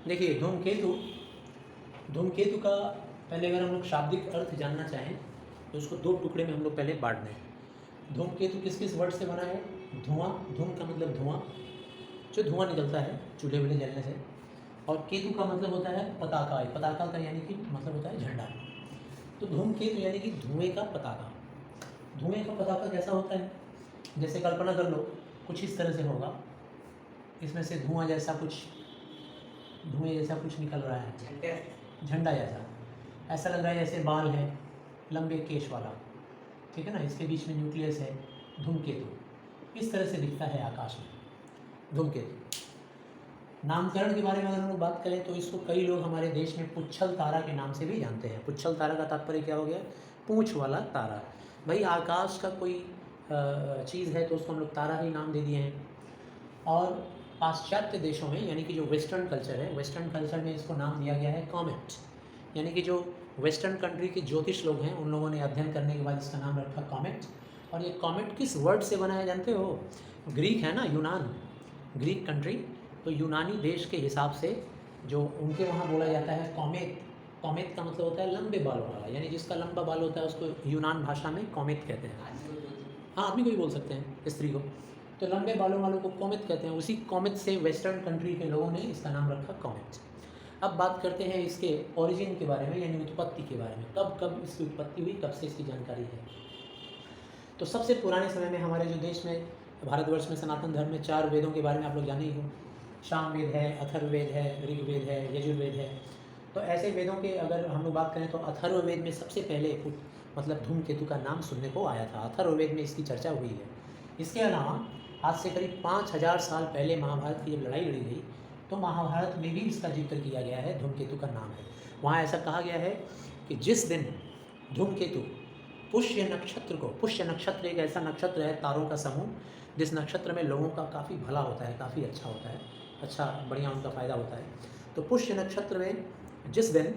देखिए धूमकेतु, धूमकेतु का पहले अगर हम लोग शाब्दिक अर्थ जानना चाहें तो उसको दो टुकड़े में हम लोग पहले बांट दें। धूमकेतु किस किस वर्ड से बना है? धुआं, धूम का मतलब धुआं, जो धुआं निकलता है चूल्हे वूल्हे जलने से, और केतु का मतलब होता है पताका, पताका का यानी कि मतलब होता है झंडा। तो धूमकेतु यानी कि धुएं का पताका। धुएं का पताका कैसा होता है? जैसे कल्पना कर लो, कुछ इस तरह से होगा, इसमें से धुआं जैसा कुछ, धुएं जैसा कुछ निकल रहा है, झंडा जैसा, ऐसा लग रहा है जैसे बाल है लंबे केश वाला, ठीक है ना, इसके बीच में न्यूक्लियस है। धूमकेतु इस तरह से दिखता है आकाश में धूमकेतु। नामकरण के बारे में अगर हम लोग बात करें तो इसको कई लोग हमारे देश में पुच्छल तारा के नाम से भी जानते हैं। पुच्छल तारा का तात्पर्य क्या हो गया? पूंछ वाला तारा। भाई आकाश का कोई चीज़ है तो उसको हम लोग तारा ही नाम दे दिए हैं। और पाश्चात्य देशों में यानी कि जो वेस्टर्न कल्चर है, वेस्टर्न कल्चर में इसको नाम दिया गया है कॉमेट। यानी कि जो वेस्टर्न कंट्री के ज्योतिष लोग हैं उन लोगों ने अध्ययन करने के बाद इसका नाम रखा कॉमेट। और ये कॉमेट किस वर्ड से बना है जानते हो? ग्रीक है ना, यूनान, ग्रीक कंट्री, तो यूनानी देश के हिसाब से जो उनके वहाँ बोला जाता है कॉमेट। कॉमेट का मतलब होता है लंबे बालों वाला, यानी जिसका लंबा बाल होता है उसको यूनान भाषा में कॉमेट कहते हैं। हाँ, आदमी को भी बोल सकते हैं, स्त्री को। तो लंबे बालों वालों को कॉमेट कहते हैं। उसी कॉमेट से वेस्टर्न कंट्री के लोगों ने इसका नाम रखा कॉमेट। अब बात करते हैं इसके ओरिजिन के बारे में, यानी उत्पत्ति के बारे में। कब कब इसकी उत्पत्ति हुई, कब से इसकी जानकारी है। तो सबसे पुराने समय में हमारे जो देश में, भारतवर्ष में, सनातन धर्म में 4 वेदों के बारे में आप लोग जाने ही हो। सामवेद है, अथर्ववेद है, ऋग्वेद है, यजुर्वेद है। तो ऐसे वेदों के अगर हम लोग बात करें तो अथर्ववेद में सबसे पहले मतलब धूमकेतु का नाम सुनने को आया था। अथर्ववेद में इसकी चर्चा हुई है। इसके अलावा आज से करीब 5000 साल पहले महाभारत की जब लड़ाई लड़ी गई तो महाभारत में भी इसका जिक्र किया गया है, धूमकेतु का नाम है। वहाँ ऐसा कहा गया है कि जिस दिन धूमकेतु पुष्य नक्षत्र को, पुष्य नक्षत्र एक ऐसा नक्षत्र है तारों का समूह जिस नक्षत्र में लोगों का काफ़ी भला होता है, काफ़ी अच्छा होता है, अच्छा बढ़िया उनका फ़ायदा होता है। तो पुष्य नक्षत्र में जिस दिन,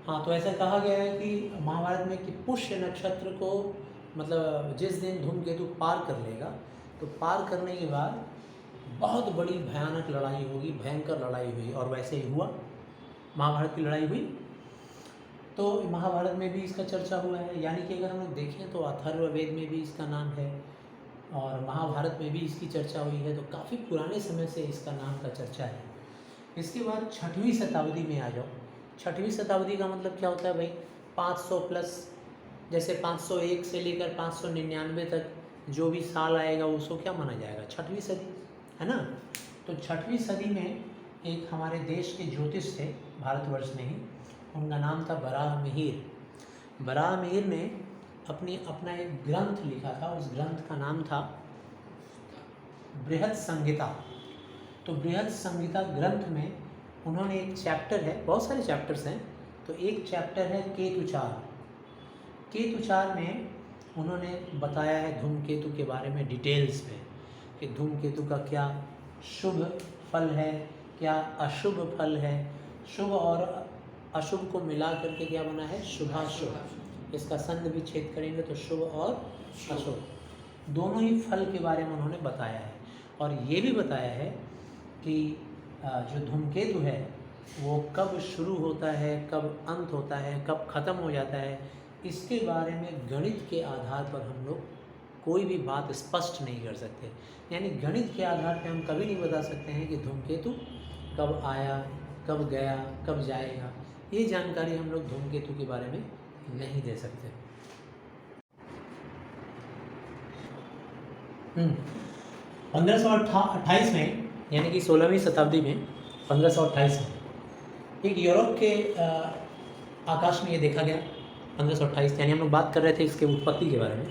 हाँ, तो ऐसा कहा गया है कि महाभारत में कि पुष्य नक्षत्र को मतलब जिस दिन धूमकेतु पार कर लेगा तो पार करने के बाद बहुत बड़ी भयानक लड़ाई होगी, भयंकर लड़ाई हुई। और वैसे ही हुआ, महाभारत की लड़ाई हुई। तो महाभारत में भी इसका चर्चा हुआ है। यानी कि अगर हम लोग देखें तो अथर्ववेद में भी इसका नाम है और महाभारत में भी इसकी चर्चा हुई है। तो काफ़ी पुराने समय से इसका नाम का चर्चा है। इसके बाद 6वीं शताब्दी में आ जाओ। 6वीं शताब्दी का मतलब क्या होता है भाई? 500 प्लस, जैसे 501 से लेकर 599 तक जो भी साल आएगा उसको क्या माना जाएगा? 6वीं सदी, है ना। तो 6वीं सदी में एक हमारे देश के ज्योतिष थे भारतवर्ष में ही, उनका नाम था बराह मिहिर। बराह मिहिर ने अपना एक ग्रंथ लिखा था। उस ग्रंथ का नाम था बृहद संहिता। तो बृहद संहिता ग्रंथ में उन्होंने एक चैप्टर है, बहुत सारे चैप्टर्स हैं, तो एक चैप्टर है केतुचार। केतुचार में उन्होंने बताया है धूमकेतु के बारे में डिटेल्स में कि धूमकेतु का क्या शुभ फल है, क्या अशुभ फल है, शुभ और अशुभ को मिला करके क्या बना है? शुभाशुभ। इसका संध भी छेद करेंगे तो शुभ और अशुभ दोनों ही फल के बारे में उन्होंने बताया है। और ये भी बताया है कि जो धूमकेतु है वो कब शुरू होता है, कब अंत होता है, कब ख़त्म हो जाता है, इसके बारे में गणित के आधार पर हम लोग कोई भी बात स्पष्ट नहीं कर सकते। यानी गणित के आधार पर हम कभी नहीं बता सकते हैं कि धूमकेतु कब आया, कब गया, कब जाएगा। ये जानकारी हम लोग धूमकेतु के बारे में नहीं दे सकते। 1528 में, यानी कि 16वीं शताब्दी में, 1528 में एक यूरोप के आकाश में ये देखा गया। 1528 यानी हम लोग बात कर रहे थे इसके उत्पत्ति के बारे में।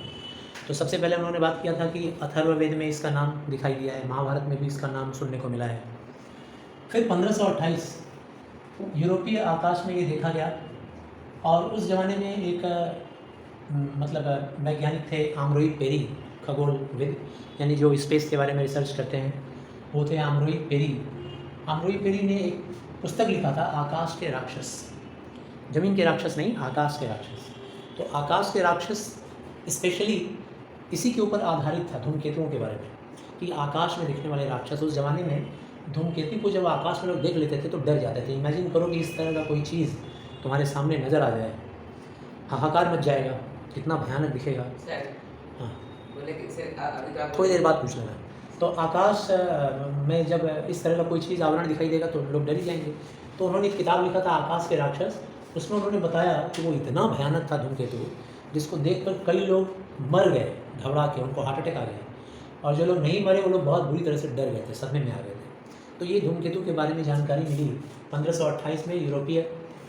तो सबसे पहले उन्होंने बात किया था कि अथर्ववेद में इसका नाम दिखाई दिया है, महाभारत में भी इसका नाम सुनने को मिला है। फिर 1528 यूरोपीय आकाश में ये देखा गया। और उस ज़माने में एक मतलब वैज्ञानिक थे आमरोई पेरी, खगोलविद, यानी जो स्पेस के बारे में रिसर्च करते हैं, वो थे आमरोई पेरी। आमरोई पेरी ने एक पुस्तक लिखा था आकाश के राक्षस। जमीन के राक्षस नहीं, आकाश के राक्षस। तो आकाश के राक्षस स्पेशली इसी के ऊपर आधारित था, धूमकेतुओं के बारे में, कि आकाश में दिखने वाले राक्षस। उस ज़माने में धूमकेतु को जब आकाश में लोग देख लेते थे तो डर जाते थे। इमेजिन करो कि इस तरह का कोई चीज़ तुम्हारे सामने नज़र आ जाए, हाहाकार मच जाएगा, कितना भयानक दिखेगा। हाँ, थोड़ी देर बाद पूछ लेना। तो आकाश में जब इस तरह का कोई चीज़ आवरण दिखाई देगा तो लोग डर ही जाएंगे। तो उन्होंने एक किताब लिखा था आकाश के राक्षस, उसमें उन्होंने बताया कि वो इतना भयानक था धूमकेतु, जिसको देखकर कई लोग मर गए घबरा के, उनको हार्ट अटैक आ गया, और जो लोग नहीं मरे वो लोग बहुत बुरी तरह से डर गए थे, सदमे में आ गए थे। तो ये धूमकेतु के बारे में जानकारी मिली 1528 में यूरोपीय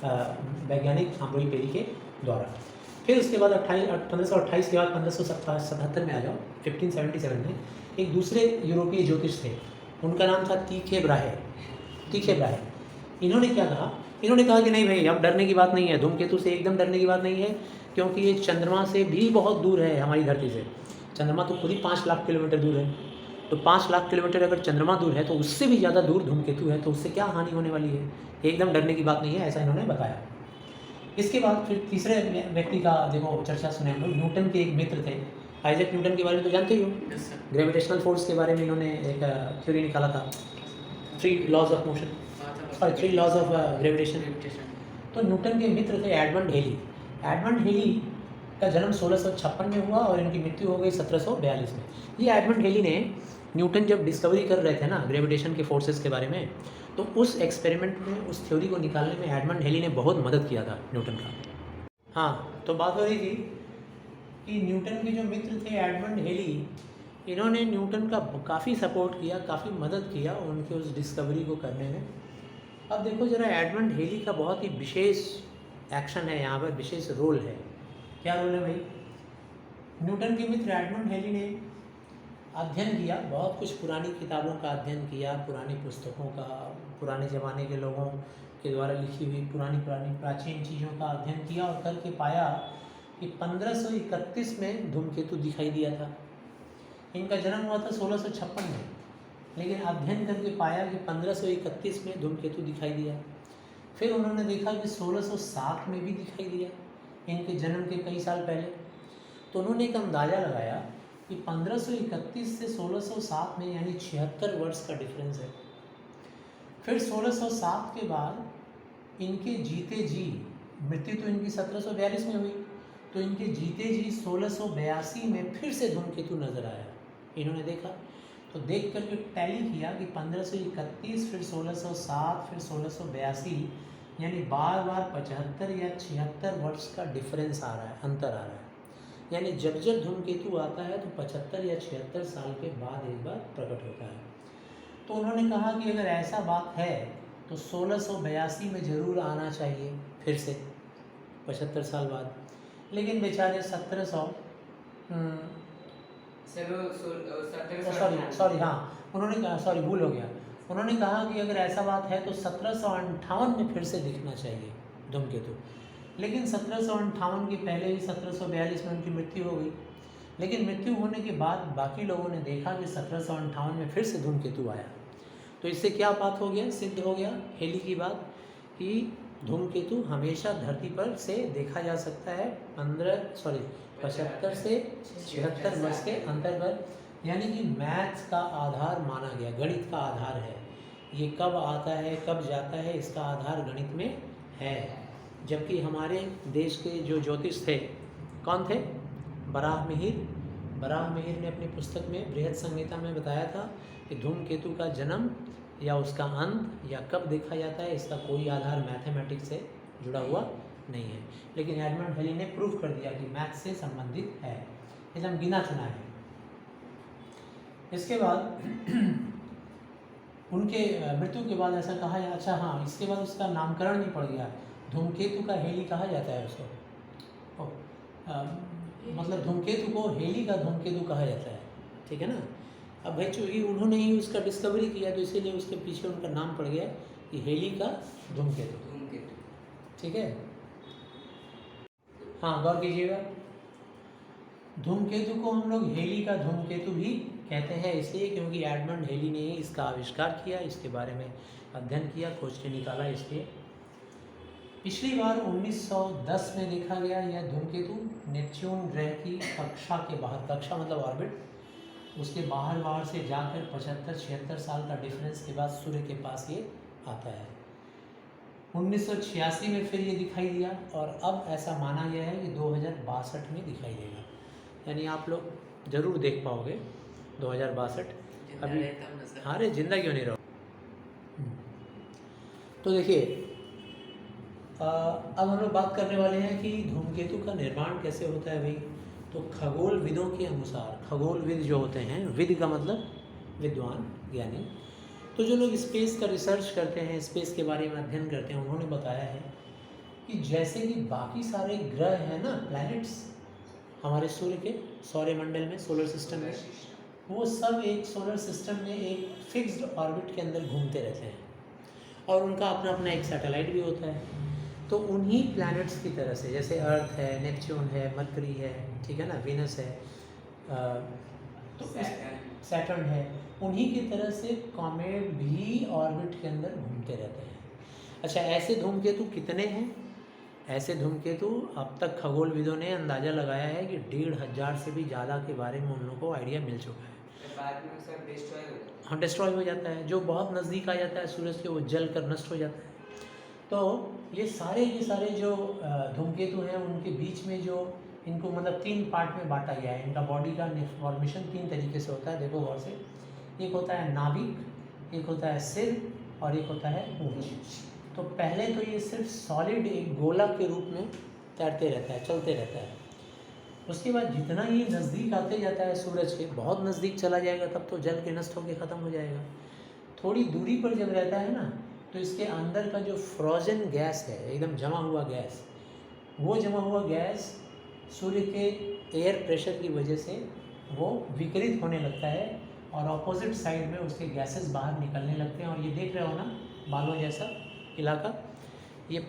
वैज्ञानिक अम्ब्रोई पेरी के द्वारा। फिर उसके बाद 1528 के बाद 1577 में आ जाओ, 1577 में एक दूसरे यूरोपीय ज्योतिष थे, उनका नाम था तीखे ब्राहे। इन्होंने क्या कहा? इन्होंने कहा कि नहीं भाई, अब डरने की बात नहीं है, धूमकेतु से एकदम डरने की बात नहीं है, क्योंकि ये चंद्रमा से भी बहुत दूर है हमारी धरती से। चंद्रमा तो खुद ही 5 लाख किलोमीटर दूर है, तो 5 लाख किलोमीटर अगर चंद्रमा दूर है तो उससे भी ज़्यादा दूर धूमकेतु है, तो उससे क्या हानि होने वाली है, एकदम डरने की बात नहीं है, ऐसा इन्होंने बताया। इसके बाद फिर तीसरे व्यक्ति का देखो चर्चा सुने हम लोग। न्यूटन के एक मित्र थे, आइजैक न्यूटन के बारे में तो जानते ही हो, ग्रेविटेशनल फोर्स के बारे में इन्होंने एक थ्योरी निकाला था, 3 लॉज ऑफ ग्रेविटेशन। तो न्यूटन के मित्र थे एडमंड हेली का जन्म 1656 में हुआ और इनकी मृत्यु हो गई 1742 में। ये एडमंड हेली ने न्यूटन जब डिस्कवरी कर रहे थे ना ग्रेविटेशन के फोर्सेस के बारे में, तो उस एक्सपेरिमेंट में, उस थ्योरी को निकालने में एडमंड हेली ने बहुत मदद किया था न्यूटन का। हाँ, तो बात हो रही थी कि न्यूटन के जो मित्र थे एडमंड हेली, इन्होंने न्यूटन का काफ़ी सपोर्ट किया, काफ़ी मदद किया उनके उस डिस्कवरी को करने में। अब देखो जरा, एडमंड हेली का बहुत ही विशेष एक्शन है यहाँ पर, विशेष रोल है। क्या रोल है भाई? न्यूटन के मित्र एडमंड हेली ने अध्ययन किया, बहुत कुछ पुरानी किताबों का अध्ययन किया, पुरानी पुस्तकों का, पुराने ज़माने के लोगों के द्वारा लिखी हुई पुरानी प्राचीन चीज़ों का अध्ययन किया, और करके पाया कि 1531 में धूमकेतु दिखाई दिया था। इनका जन्म हुआ था 1656 में, लेकिन अध्ययन करके पाया कि 1531 में धूमकेतु दिखाई दिया। फिर उन्होंने देखा कि 1607 में भी दिखाई दिया, इनके जन्म के कई साल पहले। तो उन्होंने एक अंदाज़ा लगाया कि 1531 से 1607 में यानी 76 वर्ष का डिफरेंस है। फिर 1607 के बाद इनके जीते जी, मृत्यु तो इनकी 1742 में हुई, तो इनके जीते जी 1682 में फिर से धूमकेतु नज़र आया। इन्होंने देखा, तो देख करके टैली किया कि 1531 फिर 1607 फिर 1682, यानी बार 75 या 76 वर्ष का डिफरेंस आ रहा है, अंतर आ रहा है। यानी जब जब धूमकेतु आता है तो 75 या 76 साल के बाद एक बार प्रकट होता है। तो उन्होंने कहा कि अगर ऐसा बात है तो 1682 में ज़रूर आना चाहिए फिर से 75 साल बाद। लेकिन बेचारे 1700 उन्होंने कहा, सॉरी भूल हो गया, उन्होंने कहा कि अगर ऐसा बात है तो 1758 में फिर से दिखना चाहिए धूमकेतु। लेकिन 1758 के पहले ही 1742 में उनकी मृत्यु हो गई। लेकिन मृत्यु होने के बाद बाकी लोगों ने देखा कि 1758 में फिर से धूमकेतु आया। तो इससे क्या बात हो गया, सिद्ध हो गया हेली की बात कि धूमकेतु हमेशा धरती पर से देखा जा सकता है 75 से 76 वर्ष के अंतर पर। यानी कि मैथ्स का आधार माना गया, गणित का आधार है, ये कब आता है कब जाता है इसका आधार गणित में है। जबकि हमारे देश के जो ज्योतिष थे, कौन थे? बराहमिहिर ने अपनी पुस्तक में बृहद संहिता में बताया था कि धूमकेतु का जन्म या उसका अंत या कब देखा जाता है इसका कोई आधार मैथमेटिक्स से जुड़ा हुआ नहीं है। लेकिन एडमंड हेली ने प्रूफ कर दिया कि मैथ से संबंधित है, एकदम गिना चुना है। इसके बाद उनके मृत्यु के बाद ऐसा कहा, अच्छा हाँ, इसके बाद उसका नामकरण भी पड़ गया, धूमकेतु का हेली कहा जाता है उसको। मतलब धूमकेतु को हेली का धूमकेतु कहा जाता है, ठीक है ना। अब भाई चूँकि उन्होंने ही उसका डिस्कवरी किया तो इसीलिए उसके पीछे उनका नाम पड़ गया कि हेली का धूमकेतु, ठीक है। हाँ, गौर कीजिएगा, धूमकेतु को हम लोग हेली का धूमकेतु भी कहते हैं, इसलिए क्योंकि एडमंड हेली ने ही इसका आविष्कार किया, इसके बारे में अध्ययन किया, खोज के निकाला। इसलिए पिछली बार 1910 में देखा गया यह धूमकेतु नेपच्यून ग्रह की कक्षा के बाहर, कक्षा मतलब ऑर्बिट, उसके बाहर से जाकर 75-76 साल का डिफरेंस के बाद सूर्य के पास ये आता है। 1986 में फिर ये दिखाई दिया और अब ऐसा माना गया है कि 2062 में दिखाई देगा। यानी आप लोग ज़रूर देख पाओगे 2062। अभी अरे जिंदा क्यों नहीं रहो। तो देखिए अब हम लोग बात करने वाले हैं कि धूमकेतु का निर्माण कैसे होता है भाई। तो खगोलविदों के अनुसार, खगोलविद जो होते हैं, विद का मतलब विद्वान, ज्ञानी, तो जो लोग स्पेस का रिसर्च करते हैं, स्पेस के बारे में अध्ययन करते हैं, उन्होंने बताया है कि जैसे कि बाकी सारे ग्रह हैं ना, प्लैनेट्स हमारे सूर्य के सौरमंडल में, सोलर सिस्टम में, वो सब एक सोलर सिस्टम में एक फिक्स्ड ऑर्बिट के अंदर घूमते रहते हैं और उनका अपना अपना एक सैटेलाइट भी होता है। तो उन्हीं प्लैनेट्स की तरह से, जैसे अर्थ है, नेपच्यून है, मरकरी है, ठीक है ना, वीनस है, तो सैटर्न है, उन्हीं की तरह से कॉमेट भी ऑर्बिट के अंदर घूमते रहते हैं। अच्छा, ऐसे धूमकेतु कितने हैं? ऐसे धूमकेतु अब तक खगोलविदों ने अंदाज़ा लगाया है कि 1500 से भी ज़्यादा के बारे में उन लोगों को आइडिया मिल चुका है। बाद में सब डिस्ट्रॉय हो जाता है। हाँ, डिस्ट्रॉय हो जाता है। जो बहुत नज़दीक आ जाता है सूरज के, वो जल कर नष्ट हो जाता है। तो ये सारे जो धूमकेतु हैं, उनके बीच में जो इनको मतलब 3 पार्ट में बांटा गया है। इनका बॉडी का फॉर्मेशन 3 तरीके से होता है, देखो गौर से। एक होता है नाभिक, एक होता है सिर और एक होता है पूंछ। तो पहले तो ये सिर्फ सॉलिड एक गोला के रूप में तैरते रहता है, चलते रहता है। उसके बाद जितना ये नज़दीक आते जाता है सूरज के, बहुत नज़दीक चला जाएगा, तब तो जल के नष्ट होकर ख़त्म हो जाएगा। थोड़ी दूरी पर जब रहता है ना, तो इसके अंदर का जो फ्रोजन गैस है, एकदम जमा हुआ गैस, वो जमा हुआ गैस सूर्य के एयर प्रेशर की वजह से वो विकृत होने लगता है और ऑपोजिट साइड में उसके गैसेस बाहर निकलने लगते हैं। और ये देख रहे हो ना, बालों जैसा इलाका, ये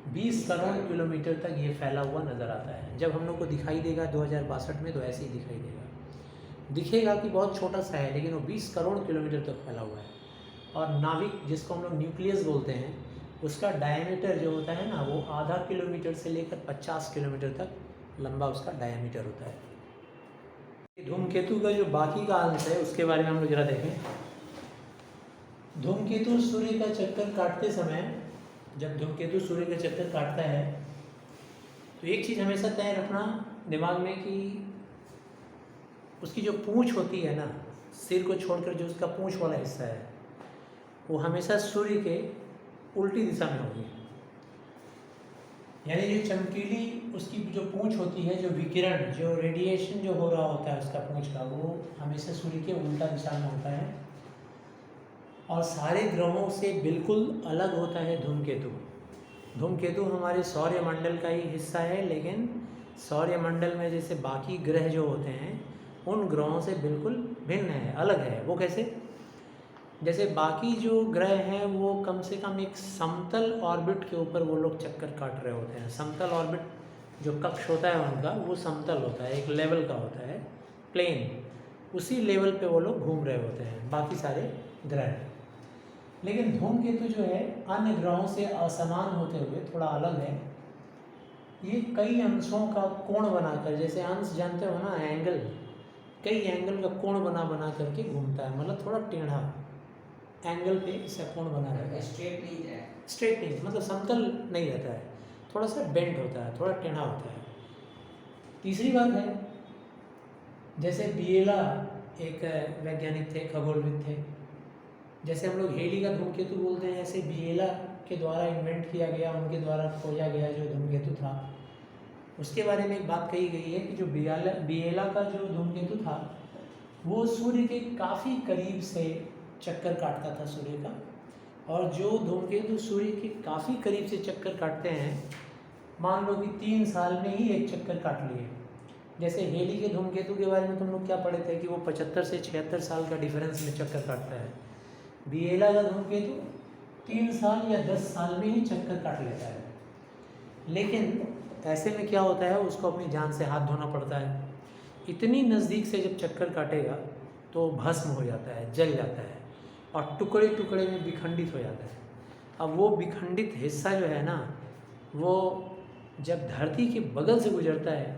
20 करोड़ किलोमीटर तक ये फैला हुआ नज़र आता है। जब हम लोग को दिखाई देगा 2062 में, तो ऐसे ही दिखाई देगा। दिखेगा कि बहुत छोटा सा है, लेकिन वो 20 करोड़ किलोमीटर तक फैला हुआ है। और नाभिक, जिसको हम लोग न्यूक्लियस बोलते हैं, उसका डायमीटर जो होता है ना, वो आधा किलोमीटर से लेकर 50 किलोमीटर तक लंबा उसका डायमीटर होता है। धूमकेतु का जो बाकी का अंश है, उसके बारे में हम लोग जरा देखें। धूमकेतु सूर्य का चक्कर काटते समय, जब धूमकेतु सूर्य का चक्कर काटता है, तो एक चीज़ हमेशा तय रखना दिमाग में कि उसकी जो पूँछ होती है ना, सिर को छोड़कर जो उसका पूँछ वाला हिस्सा है, वो हमेशा सूर्य के उल्टी दिशा में होगी। यानी जो चमकीली उसकी जो पूँछ होती है, जो विकिरण, जो रेडिएशन जो हो रहा होता है उसका पूँछ का, वो हमेशा सूर्य के उल्टा दिशा में होता है। और सारे ग्रहों से बिल्कुल अलग होता है धूमकेतु। धूमकेतु हमारे सौरमंडल का ही हिस्सा है, लेकिन सौरमंडल में जैसे बाकी ग्रह जो होते हैं, उन ग्रहों से बिल्कुल भिन्न है, अलग है। वो कैसे? जैसे बाकी जो ग्रह हैं वो कम से कम एक समतल ऑर्बिट के ऊपर वो लोग चक्कर काट रहे होते हैं। समतल ऑर्बिट जो कक्ष होता है उनका, वो समतल होता है, एक लेवल का होता है, प्लेन, उसी लेवल पे वो लोग घूम रहे होते हैं बाकी सारे ग्रह। लेकिन धूमकेतु जो है अन्य ग्रहों से असमान होते हुए थोड़ा अलग है। ये कई अंशों का कोण बनाकर, जैसे अंश जानते हो ना, एंगल, कई एंगल का कोण बना करके घूमता है। मतलब थोड़ा टेढ़ा एंगल पे इसका कोण बना रहता है। स्ट्रेट नहीं है, स्ट्रेट नहीं, मतलब समतल नहीं रहता है, थोड़ा सा बेंट होता है, थोड़ा टेढ़ा होता है। तीसरी बात है, जैसे बिएला एक वैज्ञानिक थे, खगोलविद थे, जैसे हम लोग हेली का धूमकेतु बोलते हैं, ऐसे बिएला के द्वारा इन्वेंट किया गया, उनके द्वारा खोजा गया जो धूमकेतु था, उसके बारे में एक बात कही गई है कि जो बिएला का जो धूमकेतु था, वो सूर्य के काफ़ी करीब से चक्कर काटता था सूर्य का। और जो धूमकेतु सूर्य के काफ़ी करीब से चक्कर काटते हैं, मान लो कि 3 साल में ही एक चक्कर काट लिए। जैसे हेली के धूमकेतु के बारे में तुम लोग क्या पढ़े थे कि वो 75 से 76 साल का डिफरेंस में चक्कर काटता है। बिएला का धूमकेतु 3 साल या 10 साल में ही चक्कर काट लेता है। लेकिन ऐसे में क्या होता है, उसको अपनी जान से हाथ धोना पड़ता है। इतनी नज़दीक से जब चक्कर काटेगा तो भस्म हो जाता है, जल जाता है और टुकड़े टुकड़े में विखंडित हो जाता है। अब वो विखंडित हिस्सा जो है ना, वो जब धरती के बगल से गुजरता है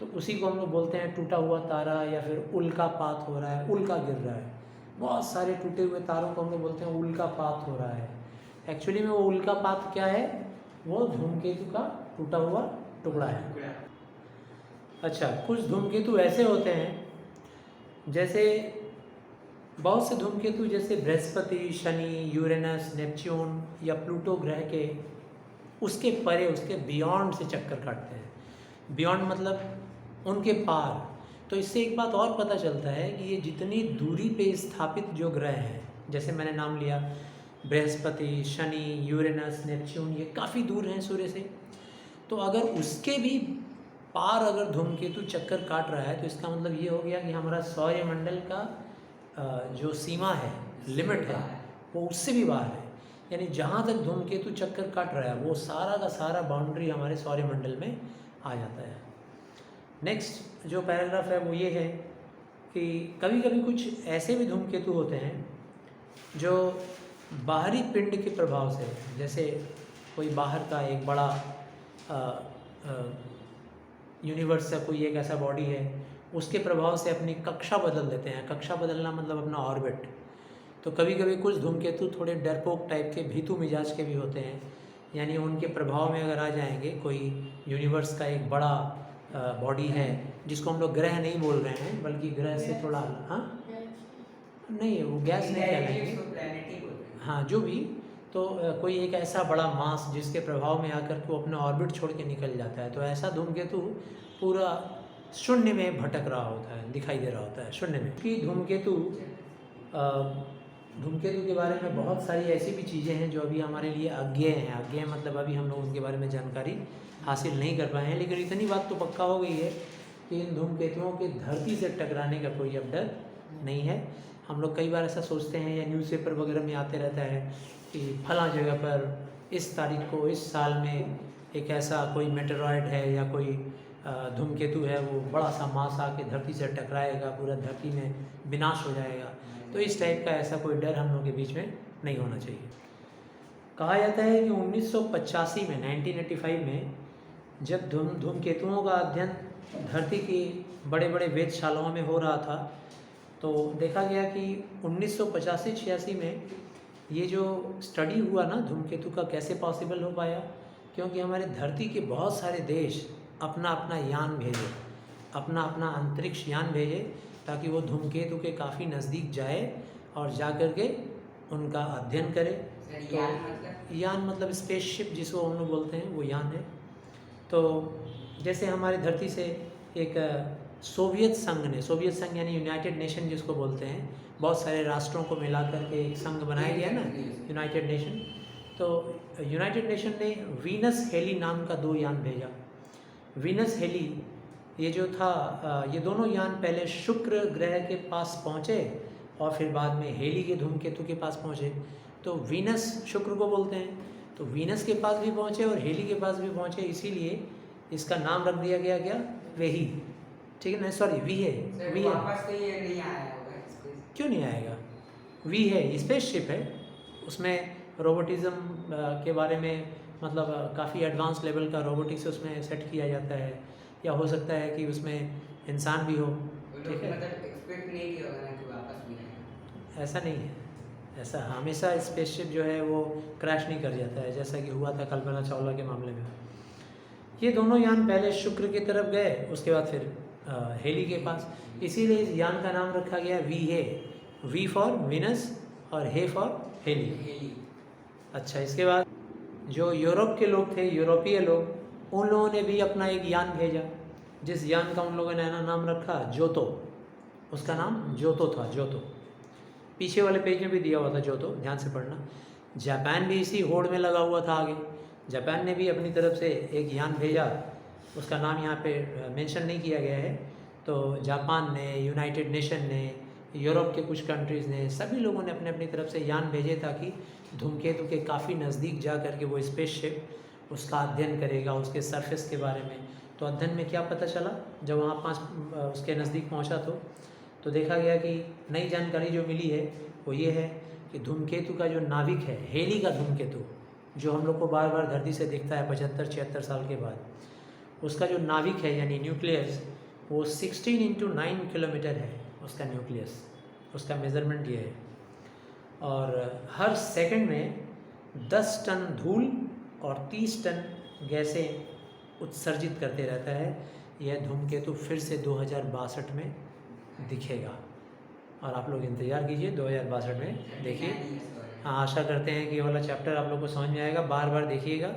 तो उसी को हम लोग बोलते हैं टूटा हुआ तारा, या फिर उल्कापात हो रहा है, उल्का गिर रहा है। बहुत सारे टूटे हुए तारों को हम लोग बोलते हैं उल्कापात हो रहा है। एक्चुअली में वो उल्कापात क्या है, वो धूमकेतु का टूटा हुआ टुकड़ा है। अच्छा, कुछ धूमकेतु ऐसे होते हैं, जैसे बहुत से धूमकेतु जैसे बृहस्पति, शनि, यूरेनस, नेपच्यून या प्लूटो ग्रह के उसके परे, उसके बियॉन्ड से चक्कर काटते हैं। बियॉन्ड मतलब उनके पार। तो इससे एक बात और पता चलता है कि ये जितनी दूरी पे स्थापित जो ग्रह हैं, जैसे मैंने नाम लिया बृहस्पति, शनि, यूरेनस, नेपच्यून, ये काफ़ी दूर हैं सूर्य से। तो अगर उसके भी पार अगर धूमकेतु चक्कर काट रहा है, तो इसका मतलब ये हो गया कि हमारा सौरमंडल का जो सीमा है, लिमिट है, वो उससे भी बाहर है। यानी जहाँ तक धूमकेतु चक्कर काट रहा है, वो सारा का सारा बाउंड्री हमारे सौरमंडल में आ जाता है। नेक्स्ट जो पैराग्राफ है वो ये है कि कभी कभी कुछ ऐसे भी धूमकेतु होते हैं जो बाहरी पिंड के प्रभाव से, जैसे कोई बाहर का एक बड़ा यूनिवर्स का कोई एक ऐसा बॉडी है, उसके प्रभाव से अपनी कक्षा बदल देते हैं। कक्षा बदलना मतलब अपना ऑर्बिट। तो कभी कभी कुछ धूमकेतु थोड़े डरपोक टाइप के, भीतू मिजाज के भी होते हैं। यानी उनके प्रभाव में अगर आ जाएंगे, कोई यूनिवर्स का एक बड़ा बॉडी है, जिसको हम लोग ग्रह नहीं बोल रहे हैं बल्कि ग्रह से थोड़ा, हाँ नहीं, वो गैस नहीं कहलाएंगे, हाँ जो भी। तो कोई एक ऐसा बड़ा मास जिसके प्रभाव में आकर के वो अपना ऑर्बिट छोड़ के निकल जाता है, तो ऐसा धूमकेतु पूरा शून्य में भटक रहा होता है, दिखाई दे रहा होता है शून्य में। कि धूमकेतु के बारे में बहुत सारी ऐसी भी चीज़ें हैं जो अभी हमारे लिए अज्ञेय हैं। अज्ञेय मतलब अभी हम लोग उनके बारे में जानकारी हासिल नहीं कर पाए हैं। लेकिन इतनी बात तो पक्का हो गई है कि इन धूमकेतुओं के धरती से टकराने का कोई अब डर नहीं है। हम लोग कई बार ऐसा सोचते हैं, या न्यूज़पेपर वगैरह में आते रहता है कि फलां जगह पर इस तारीख को, इस साल में एक ऐसा कोई मेटेरॉइड है या कोई धूमकेतु है, वो बड़ा सा मास आके धरती से टकराएगा, पूरा धरती में विनाश हो जाएगा। तो इस टाइप का ऐसा कोई डर हम लोग के बीच में नहीं होना चाहिए। कहा जाता है कि 1985 में, 1985 में जब धूमकेतुओं का अध्ययन धरती की बड़े बड़े वेधशालाओं में हो रहा था, तो देखा गया कि 1985-86 में ये जो स्टडी हुआ ना धूमकेतु का, कैसे पॉसिबल हो पाया, क्योंकि हमारे धरती के बहुत सारे देश अपना अपना यान भेजे, अपना अपना अंतरिक्ष यान भेजे, ताकि वो धूमकेतु के काफ़ी नज़दीक जाए और जा कर के उनका अध्ययन करे। तो यान मतलब स्पेसशिप जिसको हम लोग बोलते हैं, वो यान है। तो जैसे हमारे धरती से एक सोवियत संघ यानी यूनाइटेड नेशन जिसको बोलते हैं, बहुत सारे राष्ट्रों को मिला करके एक संघ बनाया गया ना, यूनाइटेड नेशन। तो यूनाइटेड नेशन ने वीनस हेली नाम का 2 यान भेजा। वीनस हेली ये जो था, ये दोनों यान पहले शुक्र ग्रह के पास पहुँचे और फिर बाद में हेली के धूमकेतु के पास पहुँचे। तो वीनस शुक्र को बोलते हैं, तो वीनस के पास भी पहुँचे और हेली के पास भी पहुँचे, इसीलिए इसका नाम रख दिया गया क्या, वेही। ठीक है ना, सॉरी वी है, वी है। वापस तो ये नहीं आया होगा स्पेस। क्यों नहीं आएगा, वी है, स्पेसशिप है। उसमें रोबोटिज़म के बारे में मतलब काफ़ी एडवांस लेवल का रोबोटिक्स उसमें सेट किया जाता है, या हो सकता है कि उसमें इंसान भी हो। ठीक है, मतलब एक्सपेक्ट नहीं किया होगा ना कि वापस भी आएगा। ऐसा नहीं है। ऐसा हमेशा स्पेसशिप जो है वो क्रैश नहीं कर जाता है, जैसा कि हुआ था कल्पना चावला के मामले में। ये दोनों यान पहले शुक्र की तरफ गए, उसके बाद फिर हेली के पास, इसीलिए इस यान का नाम रखा गया वी है। वी फॉर विनस और हे फॉर हेली। अच्छा, इसके बाद जो यूरोप के लोग थे, यूरोपीय लोग, उन लोगों ने भी अपना एक यान भेजा, जिस यान का उन लोगों ने नाम रखा जोतो। उसका नाम जोतो था, जोतो। पीछे वाले पेज में भी दिया हुआ था जोतो, ध्यान से पढ़ना। जापान भी इसी होड़ में लगा हुआ था आगे। जापान ने भी अपनी तरफ से एक यान भेजा, उसका नाम यहाँ पे मेंशन नहीं किया गया है। तो जापान ने, यूनाइटेड नेशन ने, यूरोप के कुछ कंट्रीज़ ने, सभी लोगों ने अपने अपनी तरफ से यान भेजे, ताकि धूमकेतु के काफ़ी नज़दीक जा कर के वो स्पेसशिप उसका अध्ययन करेगा, उसके सरफेस के बारे में। तो अध्ययन में क्या पता चला जब वहाँ पास उसके नज़दीक पहुँचा, तो देखा गया कि नई जानकारी जो मिली है वो ये है कि धूमकेतु का जो नाभिक है, हेली का धूमकेतु, जो हम लोग को बार बार धरती से दिखता है 75-76 साल के बाद, उसका जो नाभिक है यानी न्यूक्लियस वो 16 इंटू 9 किलोमीटर है उसका न्यूक्लियस, उसका मेज़रमेंट ये है। और हर सेकंड में 10 टन धूल और 30 टन गैसें उत्सर्जित करते रहता है। यह धूमकेतु फिर से 2062 में दिखेगा और आप लोग इंतज़ार कीजिए 2062 में देखिए। हाँ, आशा करते हैं कि ये वाला चैप्टर आप लोग को समझ में आएगा, बार बार देखिएगा।